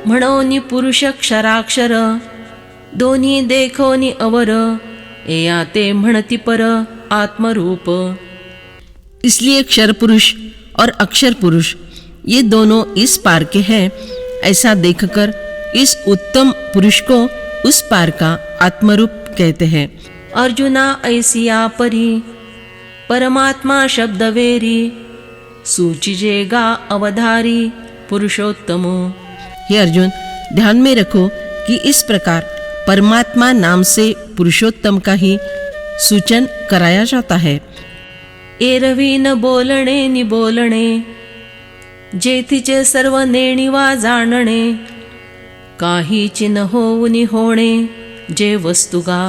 म्हणोनी पुरुष क्षराक्षर, दोन्ही देखोनी अवर, एया ते म्हणती पर आत्मरूप। इसलिए क्षर पुरुष और अक्षर पुरुष ये दोनों इस पार के हैं, ऐसा देखकर इस उत्तम पुरुष को उस पार का आत्मरूप कहते हैं। अर्जुना ऐसिया परी परमात्मा शब्द वेरी, सूचिजेगा अवधारी पुरुषोत्तमो। हे अर्जुन, ध्यान में रखो कि इस प्रकार परमात्मा नाम से पुरुषोत्तम का ही सूचन कराया जाता है। एरवी न बोलणे निबोलणे, जेथीचे सर्व नेणिवा जाणणे, काहीची न होऊनी होणे जे वस्तुगा।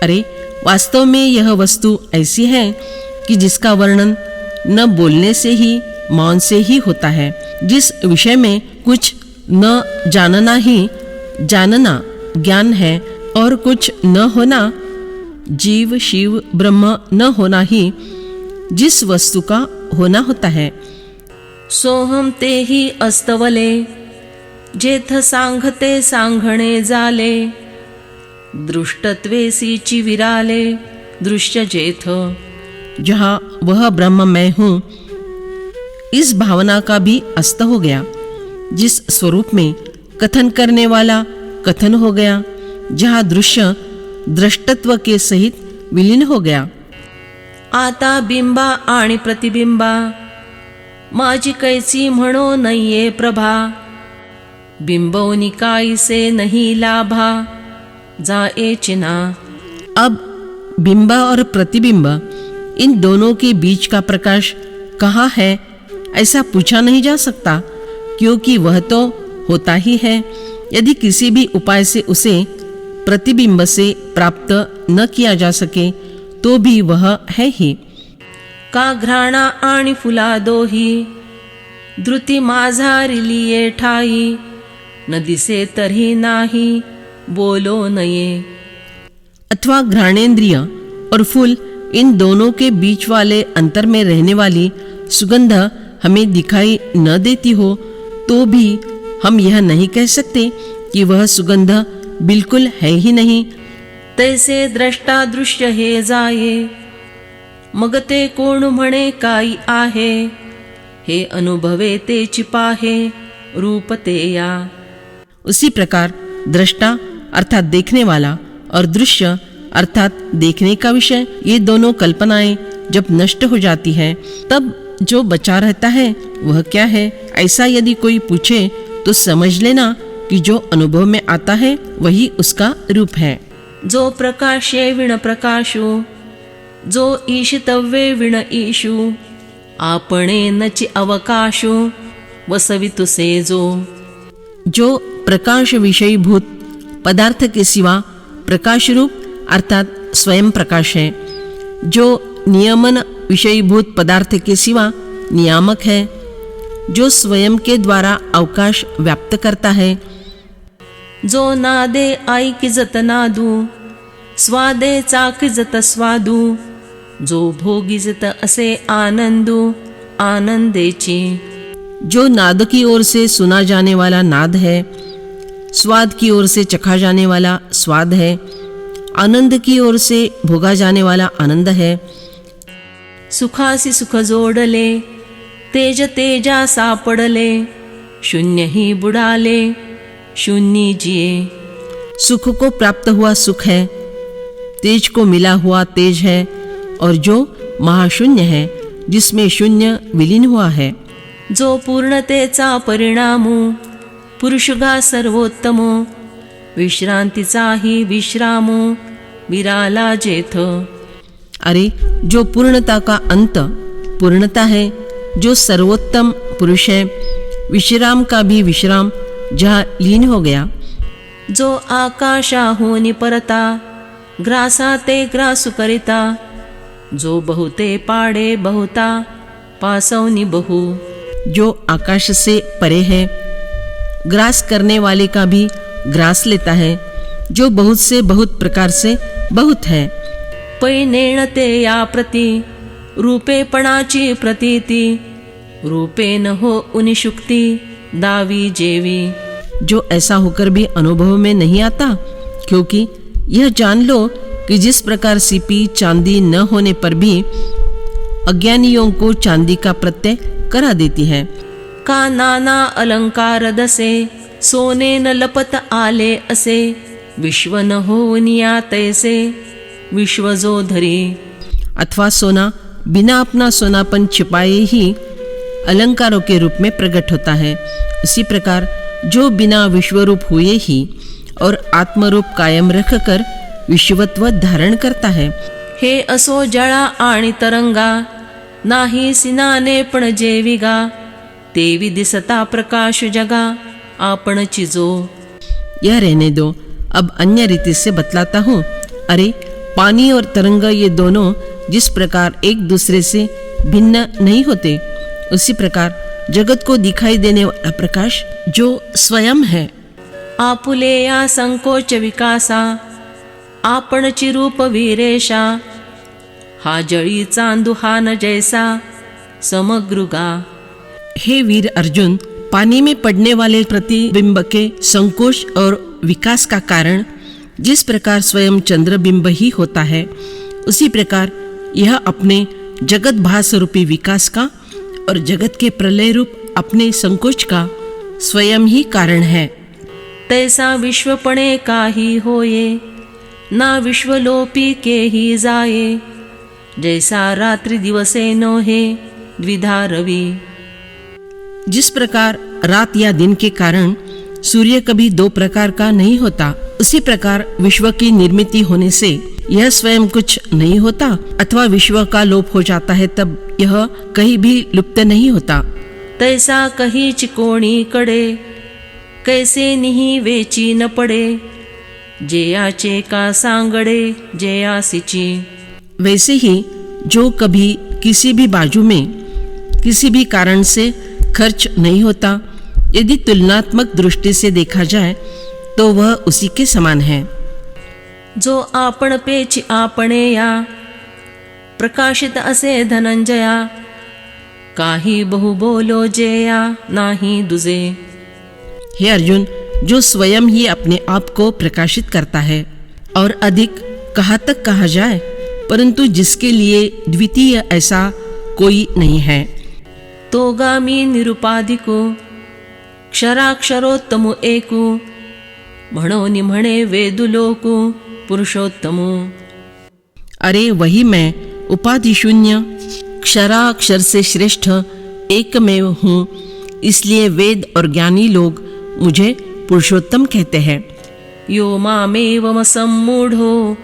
अरे वास्तव में यह वस्तु ऐसी है कि जिसका वर्णन न बोलने से ही, मौन से ही होता है। जिस विषय में कुछ न जानना ही जानना ज्ञान है, और कुछ न होना, जीव शिव ब्रह्म न होना ही जिस वस्तु का होना होता है। सोहम ते ही अस्तवले, जेथ सांगते सांगणे जाले, दृष्टत्वेसीची विराले दृश्य जेथ। जहाँ वह ब्रह्म मैं हूँ, इस भावना का भी अस्त हो गया। जिस स्वरूप में कथन करने वाला कथन हो गया, जहाँ दृश्य दृष्टत्व के सहित विलीन हो गया। आता बिंबा आणि प्रतिबिंबा, माझी कैसी म्हणो नये प्रभा, बिंबवनी काईसे नहीं लाभा जाए चिना। अब बिंब और प्रतिबिंब, इन दोनों के बीच का प्रकाश कहाँ है, ऐसा पूछा नहीं जा सकता, क्योंकि वह तो होता ही है। यदि किसी भी उपाय से उसे प्रतिबिंब से प्राप्त न किया जा सके, तो भी वह है ही। का घ्राणा आणि फुला दोही, धृती माझारिलिये ठाई, न दिसे तरी नाही बोलो नये। अथवा घ्राणेन्द्रिय और फूल, इन दोनों के बीच वाले अंतर में रहने वाली सुगंध हमें दिखाई न देती हो, तो भी हम यह नहीं कह सकते कि वह सुगंध बिल्कुल है ही नहीं। तैसे द्रष्टा दृश्य हे जाये, मग ते कोण म्हणे काई आहे, हे अनुभवे ते चिपाहे रूप ते या। उसी प्रकार दृष्टा अर्थात देखने वाला और दृश्य अर्थात देखने का विषय, ये दोनों कल्पनाएं जब नष्ट हो जाती है, तब जो बचा रहता है वह क्या है, ऐसा यदि कोई पूछे तो समझ लेना कि जो अनुभव में आता है वही उसका रूप है। जो प्रकाशे विण प्रकाशो, जो ईशितव्ये विण ईशु, आपणे नचि अवकाशो वसवितुसे जो। जो प्रकाश विषयीभूत पदार्थ के सिवा प्रकाश रूप अर्थात स्वयं प्रकाश है, जो नियमन विषयीभूत पदार्थ के सिवा नियामक है, जो स्वयं के द्वारा अवकाश व्याप्त करता है। जो नादे ऐकिजत नादू, स्वादे चाकिजत स्वादू, जो भोगिजत असे आनंदू आनंदेची। जो नाद की ओर से सुना जाने वाला नाद है, स्वाद की ओर से चखा जाने वाला स्वाद है, आनंद की ओर से भोगा जाने वाला आनंद है। सुखासी सुख जोडले, तेज तेजा सापडले, शून्य ही बुडाले शून्य जिये। सुख को प्राप्त हुआ सुख है, तेज को मिला हुआ तेज है, और जो महाशून्य है जिसमें शून्य विलीन हुआ है। जो पूर्णतेचा परिणामो, पुरुषगा सर्वोत्तमो, विश्रांतीचाही विश्रामो विराला जेथ। अरे जो पूर्णता का अंत पूर्णता है, जो सर्वोत्तम पुरुष है, विश्राम का भी विश्राम जहाँ लीन हो गया। जो आकाशाहूनि परता, ग्रासा ते ग्रासु करिता, जो बहुते पाडे बहुता पासवनी बहु। जो आकाश से परे है, ग्रास करने वाले का भी ग्रास लेता है, जो बहुत से बहुत प्रकार से बहुत है। पैनेण ते या प्रति, रूपेपणाची प्रतीति, रूपे न हो उनिशुक्ती दावी जेवी। जो ऐसा होकर भी अनुभव में नहीं आता, क्योंकि यह जान लो कि जिस प्रकार सीपी चांदी न होने पर भी अज्ञानियों को चांदी का प्रत्यय करा देती है। का नाना अलंकार दसे, सोने न लपत आले असे, विश्व न होनिया तैसे, विश्व जो धरे। अथवा सोना बिना अपना सोनापन छिपाए ही अलंकारों के रूप में प्रकट होता है, उसी प्रकार जो बिना विश्वरूप हुए ही और आत्मरूप कायम रखकर विश्वत्व धारण करता है। हे असो जळा आणि तरंगा, नाही सिनाने पण जेविगा, तेवी दिसता प्रकाश जगा, आपण चिजो। यह रहने दो, अब अन्य रीति से बतलाता हूँ। अरे पानी और तरंग ये दोनों जिस प्रकार एक दूसरे से भिन्न नहीं होते, उसी प्रकार जगत को दिखाई देने वाला प्रकाश जो स्वयं है, आपुले या संकोच विकासा, आपण चिरूप वीरेशा, हा जळी चांदू हा न जैसा, समग्रुगा। हे वीर अर्जुन, पानी में पड़ने वाले प्रतिबिंब के संकोच और विकास का कारण जिस प्रकार स्वयं चंद्रबिंब ही होता है, उसी प्रकार यह अपने जगत भास रूपी विकास का और जगत के प्रलय रूप अपने संकोच का स्वयं ही कारण है। तैसा विश्वपणे काही होये, ना विश्वलोपी के ही जाये, जैसा रात्रि दिवसे नोहे द्विधा रवि। जिस प्रकार रात या दिन के कारण सूर्य कभी दो प्रकार का नहीं होता, उसी प्रकार विश्व की निर्मिति होने से यह स्वयं कुछ नहीं होता, अथवा विश्व का लोप हो जाता है तब यह कहीं भी लुप्त नहीं होता। तैसा कही चिकोणी कडे, कैसे निही वेची न पडे, जेयाचे का सांगडे जेयासीची। वैसे ही जो कभी किसी भी बाजू में किसी भी कारण से खर्च नहीं होता, यदि तुलनात्मक दृष्टि से देखा जाए तो वह उसी के समान है। जो आपण पेची आपणे या, प्रकाशित असे धनंजया, काही बहु बोलो जेया नाही दुजे। हे अर्जुन, जो स्वयं ही अपने आप को प्रकाशित करता है और अधिक कहाँ तक कहा जाए, परंतु जिसके लिए द्वितीय ऐसा कोई नहीं है। तो गामी निरुपाधिको, क्षराक्षरोत्तमु एकु, म्हणोनि म्हणे वेदुलोकु पुरुषोत्तमु। अरे वही मैं उपाधि शून्य क्षराक्षर से श्रेष्ठ एकमेव हूँ, इसलिए वेद और ज्ञानी लोग मुझे पुरुषोत्तम कहते हैं। यो मामेवम सम्मूढ़ो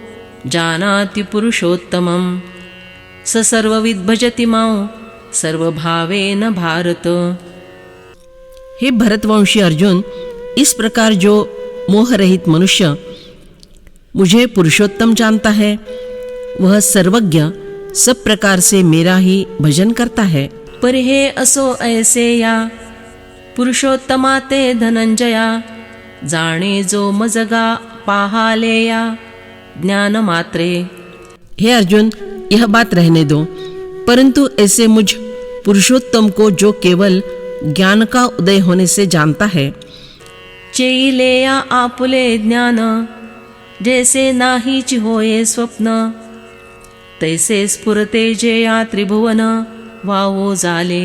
जानाति पुरुषोत्तमं, स सर्वविद् भजति मां सर्वभावेन भारत। हे भरतवंशी अर्जुन, इस प्रकार जो मोह रहित मनुष्य मुझे पुरुषोत्तम जानता है, वह सर्वज्ञ सब प्रकार से मेरा ही भजन करता है। पर हे असो ऐसे या, पुरुषोत्तमा ते धनंजया, जाणे जो मजगा पाहालेया ज्ञान मात्रे। हे अर्जुन, यह बात रहने दो, परंतु ऐसे मुझ पुरुषोत्तम को जो केवल ज्ञान का उदय होने से जानता है, चेईलेया आपुले ज्ञान, जैसे नाहीच होये स्वप्न, तैसे स्फुरते जेया त्रिभुवन वावो जाले।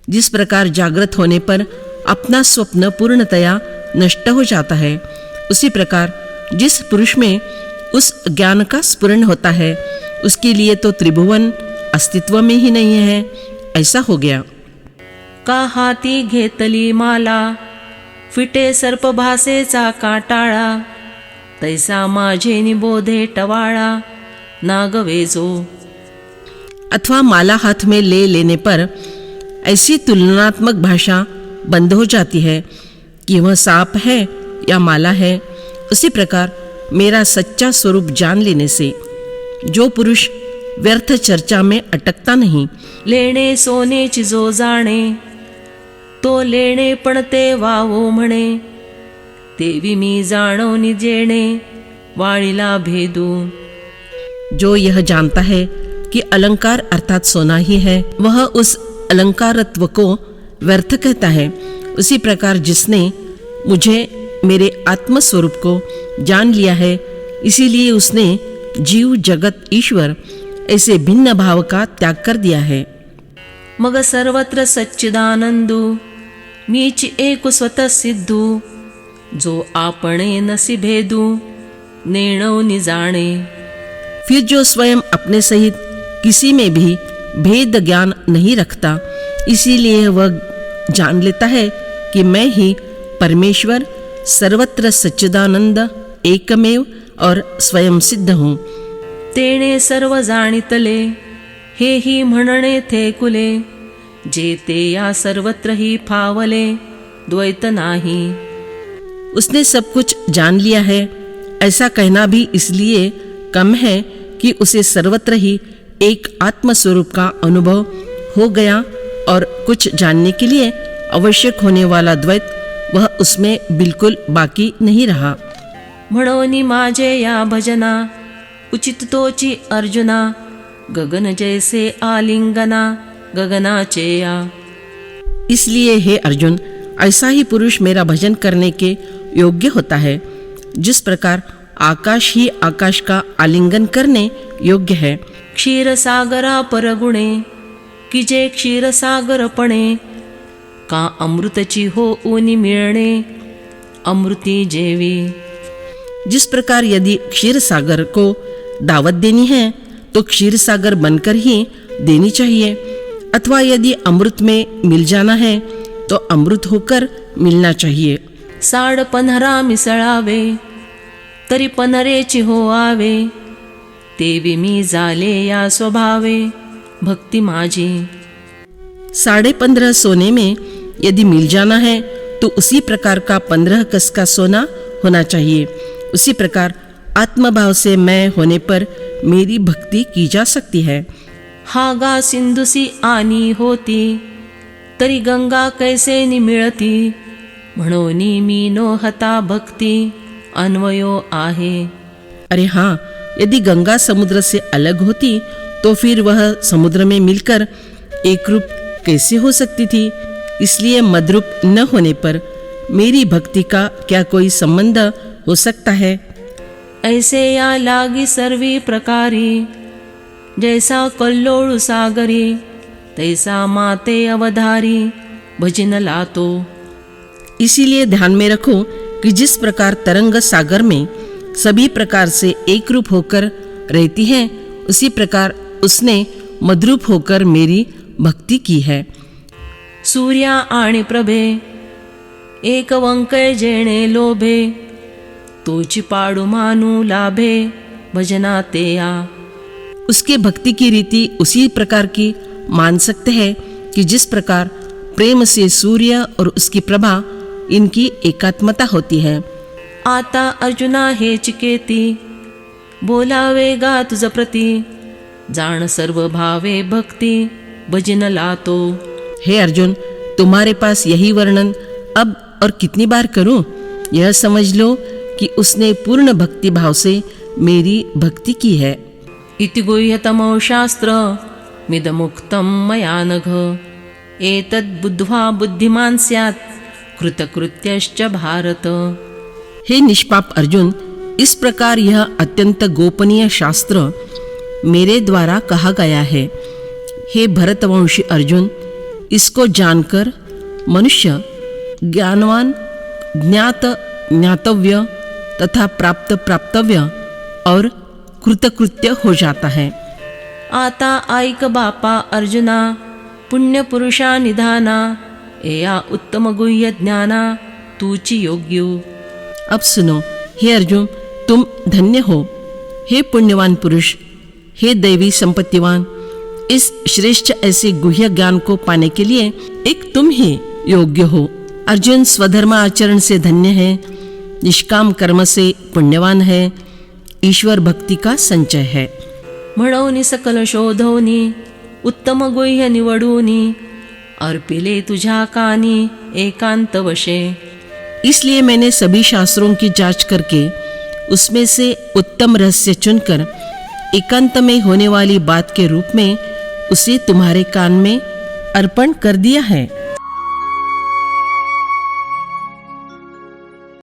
जिस प्रकार जागृत होने पर अपना स्वप्न पूर्णतया नष्ट हो जाता है, उसी प्रकार जिस पुरुष में उस ज्ञान का स्फुरण होता है, उसके लिए तो त्रिभुवन अस्तित्व में ही नहीं है, ऐसा हो गया। का हाती घेतली माला, फिटे सर्प भासेचा काटाळा, तैसा माझे निबोधे टवाळा नागवेजो। अथवा माला हाथ में ले लेने पर ऐसी तुलनात्मक भाषा बंद हो जाती है कि वह सांप है या माला है, उसी प्रकार मेरा सच्चा स्वरूप जान लेने से जो पुरुष व्यर्थ चर्चा में अटकता नहीं। लेणे सोने चिजो जाणे, तो लेणे पण ते वावो म्हणे, तेवी मी जाणवनी जेणे वाळीला भेदू। जो यह जानता है कि अलंकार अर्थात सोना ही है, वह उस अलंकारत्व को व्यर्थ कहता है। उसी प्रकार जिसने मुझे मेरे आत्मस्वरूप को जान लिया है, इसीलिए उसने जीव जगत ईश्वर ऐसे भिन्न भाव का त्याग कर दिया है। मग सर्वत्र सच्चिदानंदू मीच एक स्वतः सिद्धू जो आपणे नसी भेदू नेणव निजाणे। फिर जो स्वयं अपने सहित किसी में भी भेद ज्ञान नहीं रखता, इसीलिए वह जान लेता है कि मैं ही परमेश्वर सर्वत्र सच्चिदानंद एकमेव और स्वयं सिद्ध हूँ। तेणे सर्व जाणितले हे ही म्हणणे थे कुले जे ते या सर्वत्र ही फावले द्वैत नाही। उसने सब कुछ जान लिया है, ऐसा कहना भी इसलिए कम है कि उसे सर्वत्र ही एक आत्मस्वरूप का अनुभव हो गया और कुछ जानने के लिए आवश्यक होने वाला द्वैत वह उसमें बिल्कुल बाकी नहीं रहा। म्हणोनी माझे या भजना उचित तोची अर्जुना गगन जैसे आलिंगना गगनाचे या। इसलिए हे अर्जुन, ऐसा ही पुरुष मेरा भजन करने के योग्य होता है, जिस प्रकार आकाश ही आकाश का आलिंगन करने योग्य है। क्षीरसागरा परगुणे की जे क्षीरसागरपणे का अमृतची हो ऊनी मिळणे अमृती जेवी। जिस प्रकार यदि क्षीर सागर को दावत देनी है तो क्षीर सागर बनकर ही देनी चाहिए, अथवा यदि अमृत में मिल जाना है तो अमृत होकर मिलना चाहिए। साड पन्हरा मिसळावे तरी पन्हरेची हो आवे तेवी मी झाले या स्वभावे भक्ती माझी। 15.5 सोने में यदि मिल जाना है तो उसी प्रकार का 15 कस का सोना होना चाहिए। उसी प्रकार आत्मभाव से मैं होने पर मेरी भक्ति की जा सकती है। हागा सिंधुसी आनी होती तरी गंगा कैसे निमिळती म्हणोनी मी नो हता भक्ती अन्वयो आहे। अरे हाँ, यदि गंगा समुद्र से अलग होती तो फिर वह समुद्र में मिलकर एक रूप कैसे हो सकती थी। इसलिए मद्रूप न होने पर मेरी भक्ति का क्या कोई संबंध हो सकता है। ऐसे या लागी सर्वी प्रकारी जैसा कल्लोळ सागरी तैसा माते अवधारी भजन लातो। इसीलिए ध्यान में रखो कि जिस प्रकार तरंग सागर में सभी प्रकार से एक रूप होकर रहती है, उसी प्रकार उसने मद्रूप होकर मेरी भक्ति की है। सूर्या आणि प्रभे एक वंकय जेणे लोभे तोची पाडू मानू लाभे भजना तेया। उसके भक्ति की रीति उसी प्रकार की मान सकते हैं कि जिस प्रकार प्रेम से सूर्य और उसकी प्रभा इनकी एकात्मता होती है। आता अर्जुना हे चिकेती बोलावे गा तुझ प्रती जाण सर्व भावे भक्ती भजन लातो। हे अर्जुन, तुम्हारे पास यही वर्णन अब और कितनी बार करूं? यह समझ लो कि उसने पूर्ण भक्ति भाव से मेरी भक्ति की है। इति गुह्यतमो शास्त्र मिदमुक्तं मया नघ एतद् बुद्ध्वा बुद्धिमान् स्यात् कृतकृत्यश्च भारत। हे निष्पाप अर्जुन, इस प्रकार यह अत्यंत गोपनीय शास्त्र मेरे द्वारा कहा गया है। हे भरतवंशी अर्जुन, इसको जानकर मनुष्य ज्ञानवान, ज्ञात ज्ञातव्य तथा प्राप्त प्राप्तव्य और कृतकृत्य हो जाता है। आता ऐक बापा अर्जुना पुण्य पुरुषा निधाना एया उत्तम गुह्य ज्ञाना तूची योग्यू। अब सुनो हे अर्जुन, तुम धन्य हो। हे पुण्यवान पुरुष, हे दैवी संपत्तिवान, इस श्रेष्ठ ऐसे गुह्य ज्ञान को पाने के लिए एक तुम ही योग्य हो। अर्जुन स्वधर्म आचरण से धन्य है, निष्काम कर्म से पुण्यवान है, ईश्वर भक्ति का संचय है। म्हणून सकल शोधवनी उत्तम गुह्य निवडूनी अर्पिले तुझ्या कानी एकांत वशे। इसलिए मैंने सभी शास्त्रों की जांच करके उसमें से उत्तम रहस्य चुनकर एकांत में होने वाली बात के रूप में उसे तुम्हारे कान में अर्पण कर दिया है।